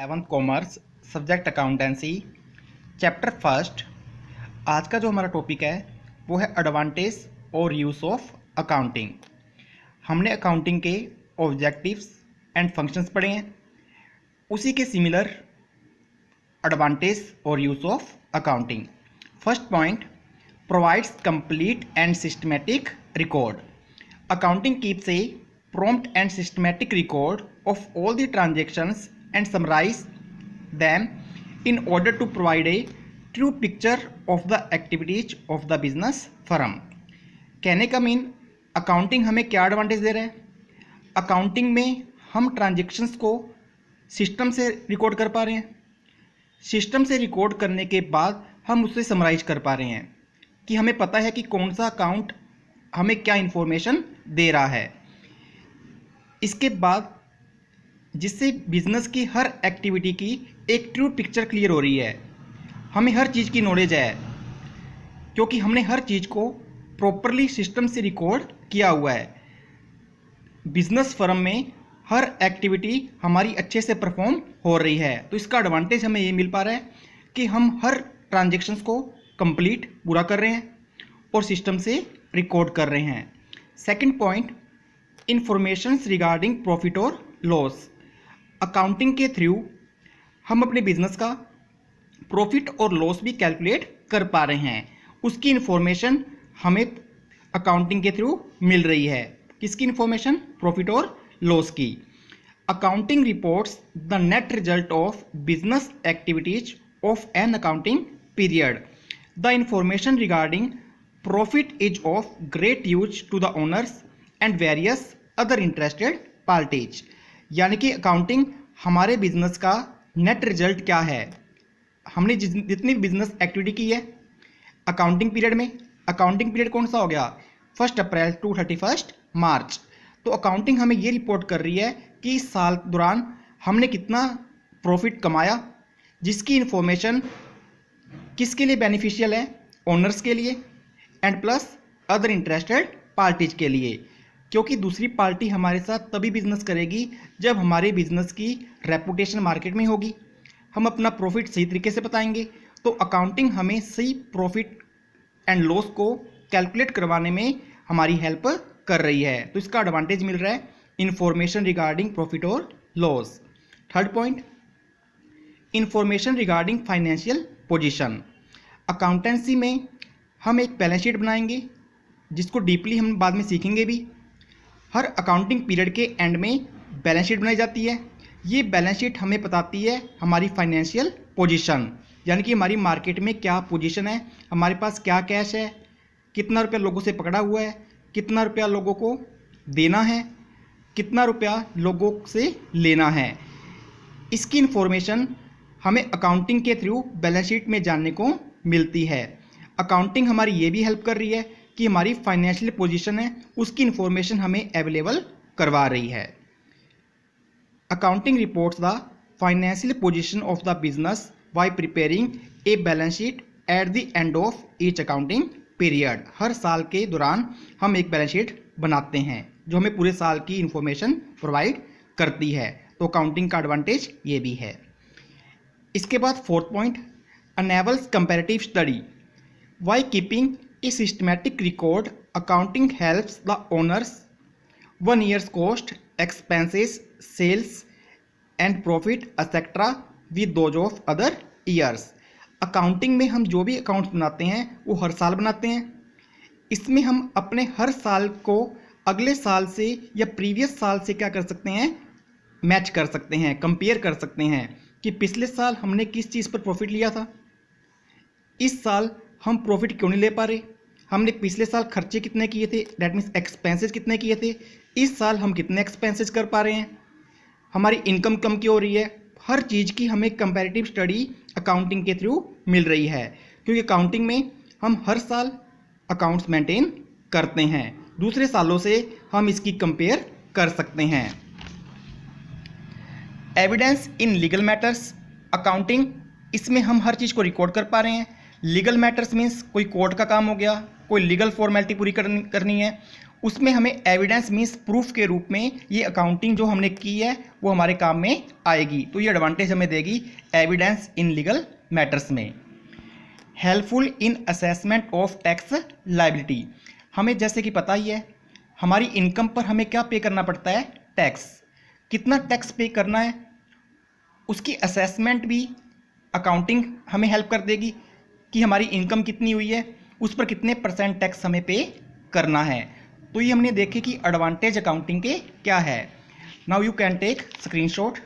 11th commerce subject accountancy chapter first. आज का जो हमारा टॉपिक है वो है एडवांटेज और यूज़ ऑफ अकाउंटिंग। हमने अकाउंटिंग के ऑब्जेक्टिव्स एंड फंक्शंस पढ़े हैं, उसी के सिमिलर एडवांटेज और use of accounting. First point, provides complete and systematic record. Accounting keeps A prompt and systematic record of all the transactions and summarize them in order to provide a true picture of the activities of the business firm। कहने का mean accounting हमें क्या advantage दे रहा है? Accounting में हम transactions को system से रिकॉर्ड कर पा रहे हैं। सिस्टम से रिकॉर्ड करने के बाद हम उसे समराइज कर पा रहे हैं कि हमें पता है कि कौन सा अकाउंट हमें क्या इन्फॉर्मेशन दे रहा है। इसके बाद जिससे बिजनेस की हर एक्टिविटी की एक ट्रू पिक्चर क्लियर हो रही है। हमें हर चीज़ की नॉलेज है क्योंकि हमने हर चीज़ को प्रॉपरली सिस्टम से रिकॉर्ड किया हुआ है। बिजनेस फर्म में हर एक्टिविटी हमारी अच्छे से परफॉर्म हो रही है, तो इसका एडवांटेज हमें ये मिल पा रहा है कि हम हर ट्रांजेक्शन्स को कंप्लीट पूरा कर रहे हैं और सिस्टम से रिकॉर्ड कर रहे हैं। Second point, informations regarding profit और लॉस। अकाउंटिंग के थ्रू हम अपने बिजनेस का प्रॉफिट और लॉस भी कैलकुलेट कर पा रहे हैं। उसकी इंफॉर्मेशन हमें अकाउंटिंग के थ्रू मिल रही है। किसकी इंफॉर्मेशन? प्रॉफिट और लॉस की। Accounting reports the net result of business activities of an accounting period. The information regarding profit is of great use to the owners and various other interested parties. यानी कि accounting हमारे business का net result क्या है, हमने जितनी business activity की है अकाउंटिंग पीरियड में। अकाउंटिंग पीरियड कौन सा हो गया? 1 अप्रैल टू 31 मार्च। तो अकाउंटिंग हमें ये रिपोर्ट कर रही है कि इस साल दौरान हमने कितना प्रॉफिट कमाया, जिसकी इंफॉर्मेशन किसके लिए बेनिफिशियल है? ओनर्स के लिए and plus other interested parties के लिए, क्योंकि दूसरी पार्टी हमारे साथ तभी बिजनेस करेगी जब हमारे बिजनेस की रेपुटेशन मार्केट में होगी, हम अपना प्रॉफिट सही तरीके से बताएंगे। तो अकाउंटिंग हमें सही प्रॉफिट एंड लॉस को कैलकुलेट करवाने में हमारी हेल्प कर रही है, तो इसका एडवांटेज मिल रहा है इंफॉर्मेशन रिगार्डिंग प्रॉफिट और loss. Third point, information regarding financial position. Accountancy में हम एक बैलेंस शीट बनाएंगे जिसको डीपली हम बाद में सीखेंगे भी। हर अकाउंटिंग पीरियड के एंड में बैलेंस शीट बनाई जाती है। ये बैलेंस शीट हमें बताती है हमारी फाइनेंशियल पोजीशन, यानी कि हमारी मार्केट में क्या पोजीशन है, हमारे पास क्या कैश है, कितना रुपया लोगों से पकड़ा हुआ है, कितना रुपया लोगों को देना है, कितना रुपया लोगों से लेना है। इसकी इंफॉर्मेशन हमें अकाउंटिंग के थ्रू बैलेंस शीट में जानने को मिलती है। अकाउंटिंग हमारी ये भी हेल्प कर रही है कि हमारी फाइनेंशियल पोजीशन है उसकी इंफॉर्मेशन हमें अवेलेबल करवा रही है। Accounting reports the financial position of the business by preparing a balance sheet at the end of each accounting period. हर साल के दौरान हम एक बैलेंस शीट बनाते हैं जो हमें पूरे साल की इंफॉर्मेशन प्रोवाइड करती है, तो अकाउंटिंग का एडवांटेज ये भी है। इसके बाद fourth point, enables comparative study. By keeping a systematic record, accounting helps the owners 1 year's cost, expenses, sales and profit etc. with those of other years। Accounting में हम जो भी अकाउंट्स बनाते हैं वो हर साल बनाते हैं। इसमें हम अपने हर साल को अगले साल से या प्रीवियस साल से क्या कर सकते हैं? मैच कर सकते हैं, कंपेयर कर सकते हैं कि पिछले साल हमने किस चीज़ पर प्रॉफिट लिया था, इस साल हम प्रॉफिट क्यों नहीं ले पा रहे, हमने पिछले साल खर्चे कितने किए थे, डैट मीन्स एक्सपेंसेस कितने किए थे, इस साल हम कितने एक्सपेंसेस कर पा रहे हैं, हमारी इनकम कम क्यों हो रही है। हर चीज़ की हमें कंपैरेटिव स्टडी अकाउंटिंग के थ्रू मिल रही है, क्योंकि अकाउंटिंग में हम हर साल अकाउंट्स मेंटेन करते हैं, दूसरे सालों से हम इसकी कंपेयर कर सकते हैं। Evidence in legal matters. Accounting इसमें हम हर चीज़ को रिकॉर्ड कर पा रहे हैं। लीगल मैटर्स मीन्स कोई कोर्ट का काम हो गया, कोई लीगल फॉर्मेलिटी पूरी करनी है, उसमें हमें एविडेंस मीन्स प्रूफ के रूप में ये अकाउंटिंग जो हमने की है वो हमारे काम में आएगी। तो ये एडवांटेज हमें देगी एविडेंस इन लीगल मैटर्स में। Helpful in assessment of tax liability, हमें जैसे कि पता ही है हमारी इनकम पर हमें क्या पे करना पड़ता है, टैक्स। कितना टैक्स पे करना है उसकी असेसमेंट भी अकाउंटिंग हमें हेल्प कर देगी कि हमारी इनकम कितनी हुई है, उस पर कितने % टैक्स हमें पे करना है। तो ये हमने देखे कि एडवांटेज अकाउंटिंग के क्या है। Now you can take screenshot.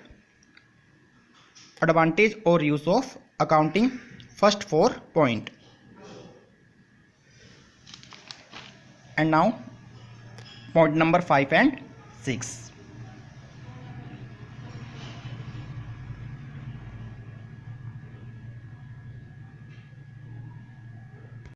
Advantage और use of accounting, first 4 point. And now point number 5 and 6।